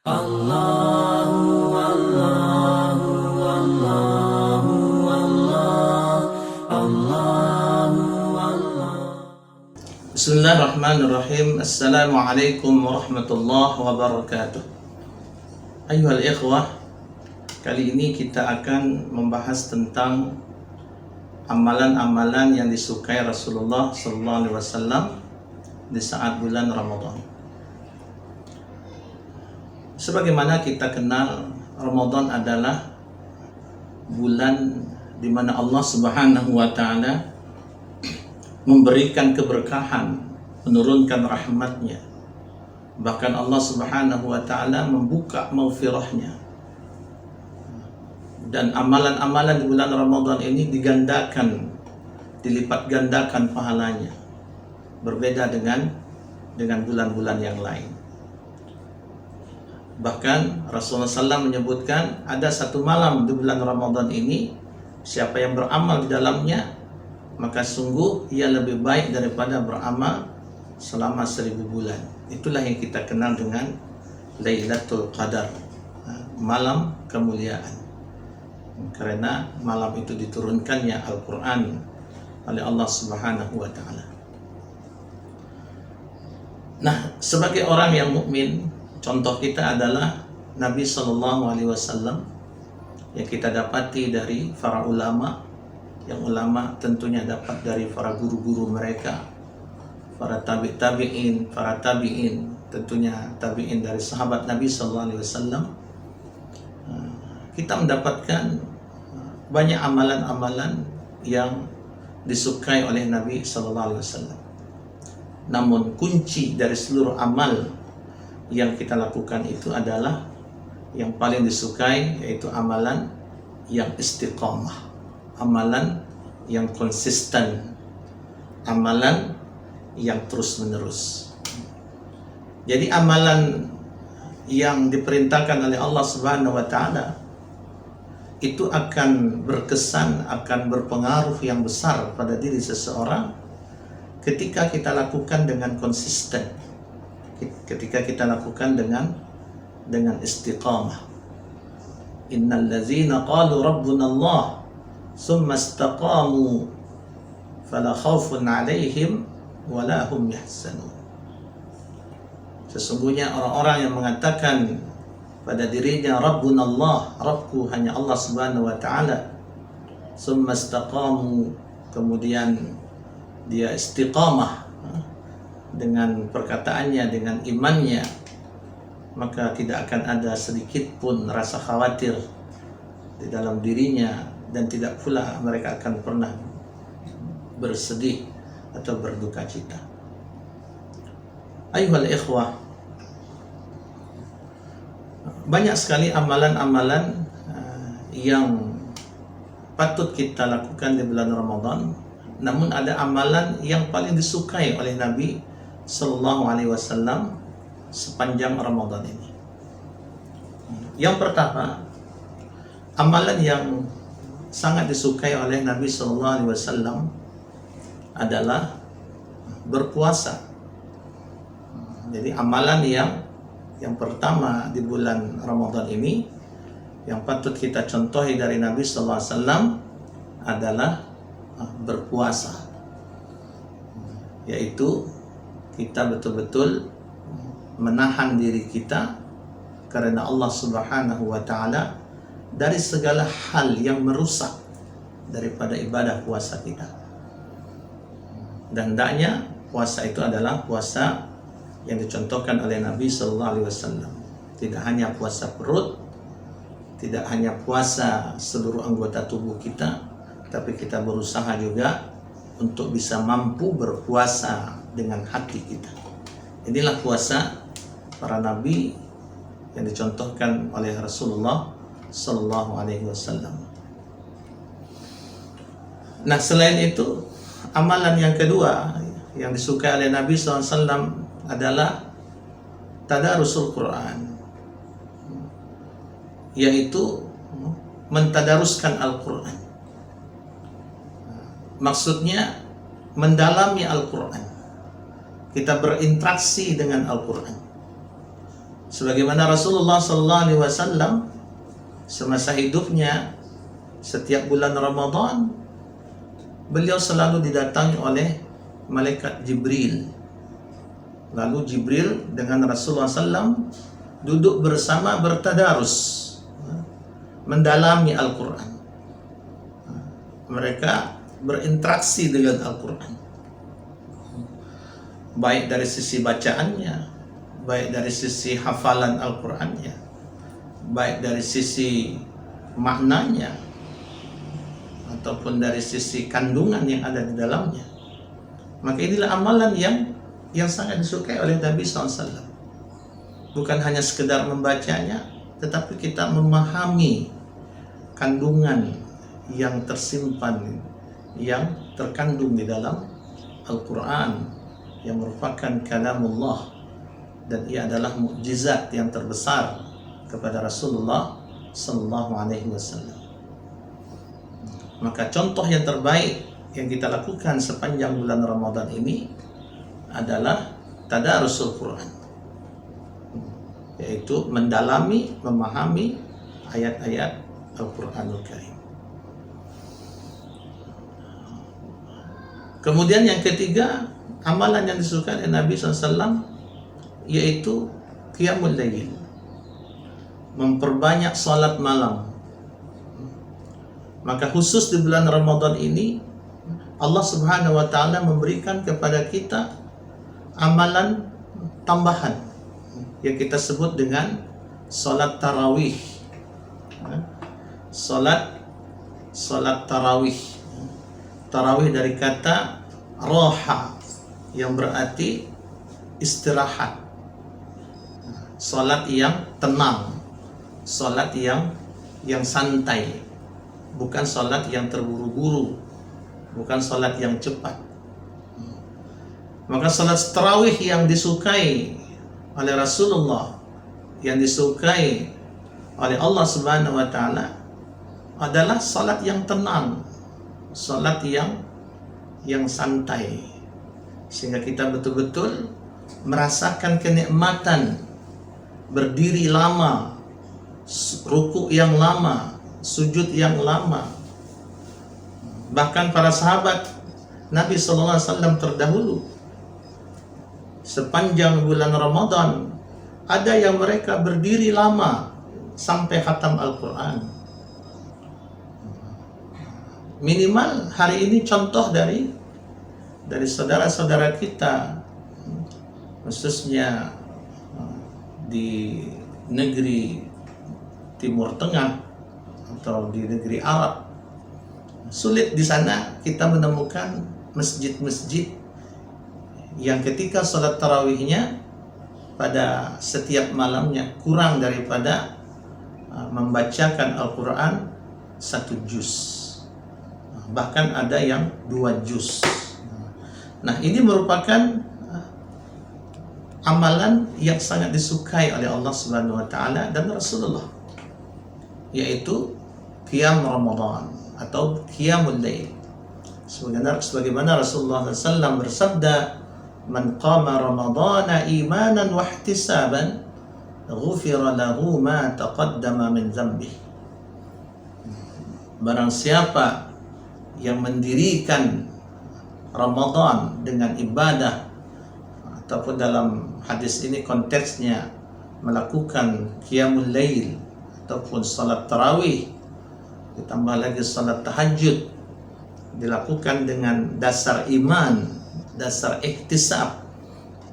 Allahu Allahu Allahu Allahu Allah. Bismillahirrahmanirrahim. Assalamualaikum warahmatullahi wabarakatuh. Ayuhal ikhwah, kali ini kita akan membahas tentang amalan-amalan yang disukai Rasulullah SAW di saat bulan Ramadan. Sebagaimana kita kenal, Ramadan adalah bulan di mana Allah Subhanahu wa Ta'ala memberikan keberkahan, menurunkan rahmatnya. Bahkan Allah Subhanahu wa Ta'ala membuka maghfirahnya. Dan amalan-amalan di bulan Ramadan ini digandakan, dilipat gandakan pahalanya. Berbeda dengan bulan-bulan yang lain. Bahkan Rasulullah SAW menyebutkan ada satu malam di bulan Ramadan ini, siapa yang beramal di dalamnya, maka sungguh ia lebih baik daripada beramal selama 1000 bulan. Itulah yang kita kenal dengan Lailatul Qadar, malam kemuliaan. Karena malam itu diturunkannya Al-Quran oleh Allah Subhanahu wa Ta'ala. Nah, sebagai orang yang mukmin, contoh kita adalah Nabi SAW yang kita dapati dari para ulama, yang ulama tentunya dapat dari para guru-guru mereka, para tabi'in, tentunya tabi'in dari sahabat Nabi SAW. Kita mendapatkan banyak amalan-amalan yang disukai oleh Nabi SAW. Namun kunci dari seluruh amal yang kita lakukan itu adalah yang paling disukai, yaitu amalan yang istiqamah, amalan yang konsisten, amalan yang terus menerus. Jadi amalan yang diperintahkan oleh Allah Subhanahu wa Ta'ala itu akan berkesan, akan berpengaruh yang besar pada diri seseorang ketika kita lakukan dengan konsisten, ketika kita lakukan dengan istiqamah. Innal ladzina qalu rabbuna Allah summa istaqamu fala khaufun 'alaihim wala hum yahzanun. Sesungguhnya orang-orang yang mengatakan pada dirinya Rabbuna Allah, Rabbku hanya Allah Subhanahu wa Ta'ala, summa istaqamu, kemudian dia istiqamah dengan perkataannya, dengan imannya, maka tidak akan ada sedikit pun rasa khawatir di dalam dirinya, dan tidak pula mereka akan pernah bersedih atau berduka cita. Ayuhal ikhwah, banyak sekali amalan-amalan yang patut kita lakukan di bulan Ramadan. Namun ada amalan yang paling disukai oleh Nabi Sallallahu Alaihi Wasallam sepanjang Ramadan ini. Yang pertama, amalan yang sangat disukai oleh Nabi Sallallahu Alaihi Wasallam adalah berpuasa. Jadi amalan yang pertama di bulan Ramadan ini yang patut kita contohi dari Nabi Sallallahu Alaihi Wasallam adalah berpuasa, yaitu kita betul-betul menahan diri kita karena Allah Subhanahu wa Ta'ala dari segala hal yang merusak daripada ibadah puasa kita. Dan hendaknya puasa itu adalah puasa yang dicontohkan oleh Nabi Sallallahu Alaihi Wasallam. Tidak hanya puasa perut, tidak hanya puasa seluruh anggota tubuh kita, tapi kita berusaha juga untuk bisa mampu berpuasa dengan hati kita. Inilah puasa para nabi yang dicontohkan oleh Rasulullah Sallallahu Alaihi Wasallam. Nah, selain itu, amalan yang kedua yang disukai oleh Nabi SAW adalah tadarusul Quran, yaitu mentadaruskan Al-Quran. Maksudnya mendalami Al-Quran. Kita berinteraksi dengan Al-Quran. Sebagaimana Rasulullah sallallahu alaihi wasallam semasa hidupnya, setiap bulan Ramadan beliau selalu didatangi oleh malaikat Jibril. Lalu Jibril dengan Rasulullah SAW duduk bersama bertadarus, mendalami Al-Quran. Mereka berinteraksi dengan Al-Quran, baik dari sisi bacaannya, baik dari sisi hafalan Al-Qurannya, baik dari sisi maknanya, ataupun dari sisi kandungan yang ada di dalamnya. Maka inilah amalan yang sangat disukai oleh Nabi SAW. Bukan hanya sekedar membacanya, tetapi kita memahami kandungan yang tersimpan, yang terkandung di dalam Al-Quran, yang merupakan kalamullah, dan ia adalah mukjizat yang terbesar kepada Rasulullah Sallallahu Alaihi Wasallam. Maka contoh yang terbaik yang kita lakukan sepanjang bulan Ramadan ini adalah tadarusul Quran, yaitu mendalami, memahami ayat-ayat Al-Quranul Karim. Kemudian yang ketiga, amalan yang disukai oleh Nabi SAW yaitu qiyamul lail, memperbanyak salat malam. Maka khusus di bulan Ramadan ini Allah Subhanahu wa taala memberikan kepada kita amalan tambahan yang kita sebut dengan salat tarawih. Salat tarawih. Tarawih dari kata roha yang berarti istirahat. Salat yang tenang, salat yang santai, bukan salat yang terburu-buru, bukan salat yang cepat. Maka salat tarawih yang disukai oleh Rasulullah, yang disukai oleh Allah Subhanahu wa taala adalah salat yang tenang, salat yang santai, sehingga kita betul-betul merasakan kenikmatan berdiri lama, ruku yang lama, sujud yang lama. Bahkan para sahabat Nabi sallallahu alaihi wasallam terdahulu, sepanjang bulan Ramadan ada yang mereka berdiri lama sampai khatam Al-Quran. Minimal hari ini contoh dari saudara-saudara kita, khususnya di negeri Timur Tengah atau di negeri Arab. Sulit di sana kita menemukan masjid-masjid yang ketika sholat tarawihnya pada setiap malamnya kurang daripada membacakan Al-Quran 1 juz, bahkan ada yang 2 juz. Nah, ini merupakan amalan yang sangat disukai oleh Allah Subhanahu wa taala dan Rasulullah, yaitu qiyam Ramadan atau qiyamul lail. Sebagaimana Rasulullah SAW bersabda, "Man qama Ramadana imanan wa ihtisaban, ghufira lahu ma taqaddama min dzambihi." Barang siapa yang mendirikan Ramadan dengan ibadah, ataupun dalam hadis ini konteksnya melakukan qiyamul lail ataupun salat tarawih, ditambah lagi salat tahajud, dilakukan dengan dasar iman, dasar ihtisab,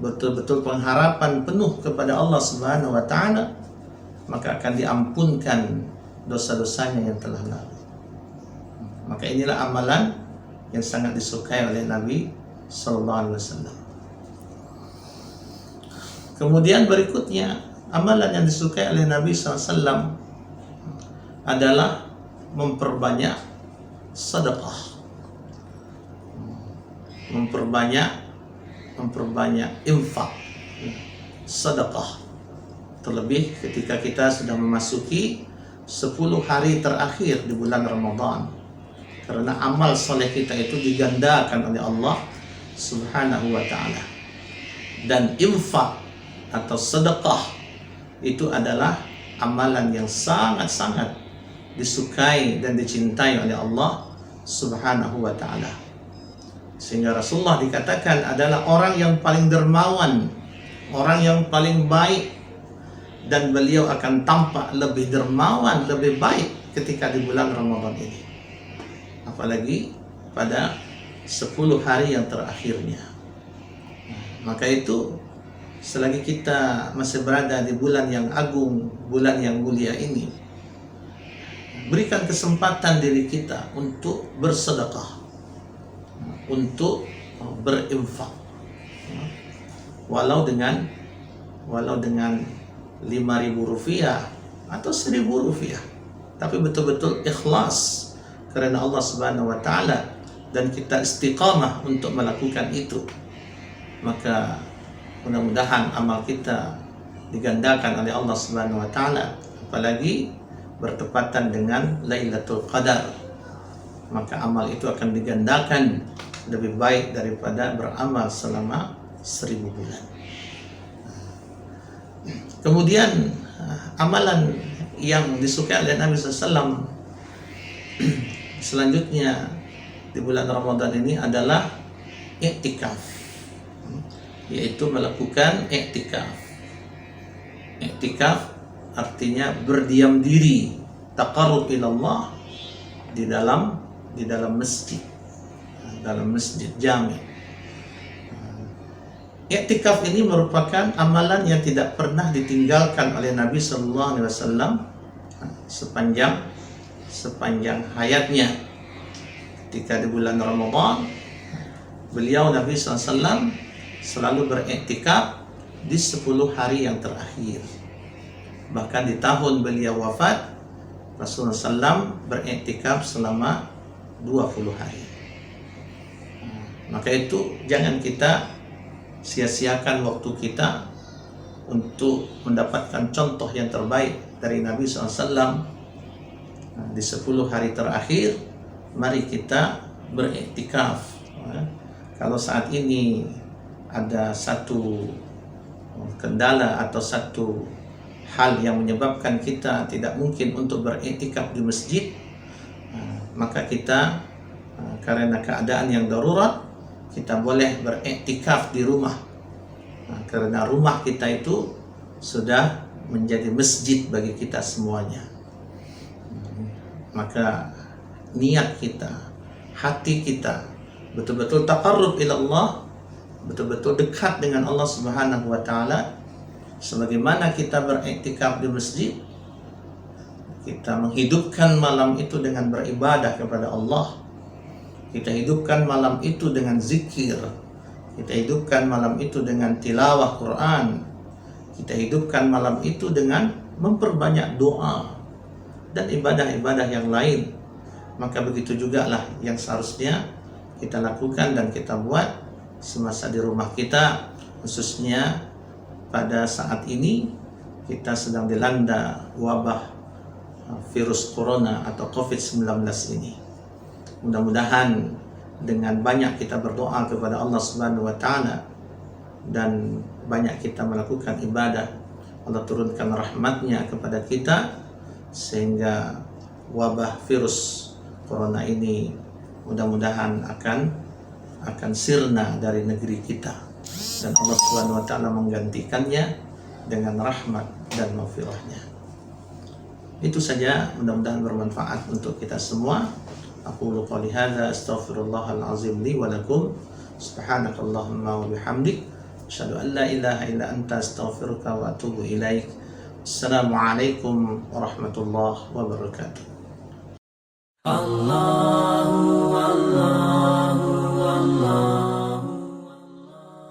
betul-betul pengharapan penuh kepada Allah Subhanahu wa taala, maka akan diampunkan dosa-dosanya yang telah lalu. Maka inilah amalan yang sangat disukai oleh Nabi sallallahu alaihi wasallam. Kemudian berikutnya, amalan yang disukai oleh Nabi SAW adalah memperbanyak sedekah, memperbanyak infak, sedekah. Terlebih ketika kita sudah memasuki 10 hari terakhir di bulan Ramadan, karena amal soleh kita itu digandakan oleh Allah Subhanahu wa ta'ala. Dan infak atau sedekah itu adalah amalan yang sangat-sangat disukai dan dicintai oleh Allah Subhanahu wa ta'ala. Sehingga Rasulullah dikatakan adalah orang yang paling dermawan, orang yang paling baik, dan beliau akan tampak lebih dermawan, lebih baik ketika di bulan Ramadan ini, apalagi pada 10 hari yang terakhirnya. Maka itu selagi kita masih berada di bulan yang agung, bulan yang mulia ini, berikan kesempatan diri kita untuk bersedekah, untuk berinfak, walau dengan 5.000 rupiah atau 1.000 rupiah, tapi betul-betul ikhlas karena Allah Subhanahu wa ta'ala, dan kita istiqamah untuk melakukan itu. Maka mudah-mudahan amal kita digandakan oleh Allah Subhanahu wa ta'ala, apalagi bertepatan dengan Lailatul Qadar, maka amal itu akan digandakan lebih baik daripada beramal selama 1000 bulan. Kemudian amalan yang disukai oleh Nabi SAW selanjutnya di bulan Ramadan ini adalah i'tikaf, yaitu melakukan i'tikaf. I'tikaf artinya berdiam diri, taqarrub ilallah di dalam masjid, dalam masjid jami'. I'tikaf ini merupakan amalan yang tidak pernah ditinggalkan oleh Nabi Sallallahu Alaihi Wasallam sepanjang hayatnya. Ketika di bulan Ramadan, beliau Nabi SAW selalu beriktikaf di 10 hari yang terakhir. Bahkan di tahun beliau wafat, Rasulullah SAW beriktikaf selama 20 hari. Maka itu jangan kita sia-siakan waktu kita untuk mendapatkan contoh yang terbaik dari Nabi SAW. Di 10 hari terakhir, mari kita beriktikaf. Kalau saat ini ada satu kendala atau satu hal yang menyebabkan kita tidak mungkin untuk beriktikaf di masjid, maka kita karena keadaan yang darurat, kita boleh beriktikaf di rumah. Karena rumah kita itu sudah menjadi masjid bagi kita semuanya. Maka niat kita, hati kita betul-betul taqarrub ila Allah, betul-betul dekat dengan Allah Subhanahu wa ta'ala. Sebagaimana kita beriktikaf di masjid, kita menghidupkan malam itu dengan beribadah kepada Allah. Kita hidupkan malam itu dengan zikir. Kita hidupkan malam itu dengan tilawah Quran. Kita hidupkan malam itu dengan memperbanyak doa dan ibadah-ibadah yang lain. Maka begitu juga lah yang seharusnya kita lakukan dan kita buat semasa di rumah kita, khususnya pada saat ini kita sedang dilanda wabah virus corona atau COVID-19 ini. Mudah-mudahan dengan banyak kita berdoa kepada Allah Subhanahu wa ta'ala dan banyak kita melakukan ibadah, Allah turunkan rahmatnya kepada kita, sehingga wabah virus corona ini mudah-mudahan akan sirna dari negeri kita, dan Allah Subhanahu wa ta'ala menggantikannya dengan rahmat dan maghfirahnya. Itu saja, mudah-mudahan bermanfaat untuk kita semua. Aqulu qouli hadza astaghfirullahal azim li wa lakum. Subhanakallahumma wa bihamdik asyhadu an la ilaha illa anta astaghfiruka wa atubu ilaik. Assalamualaikum warahmatullahi wabarakatuh.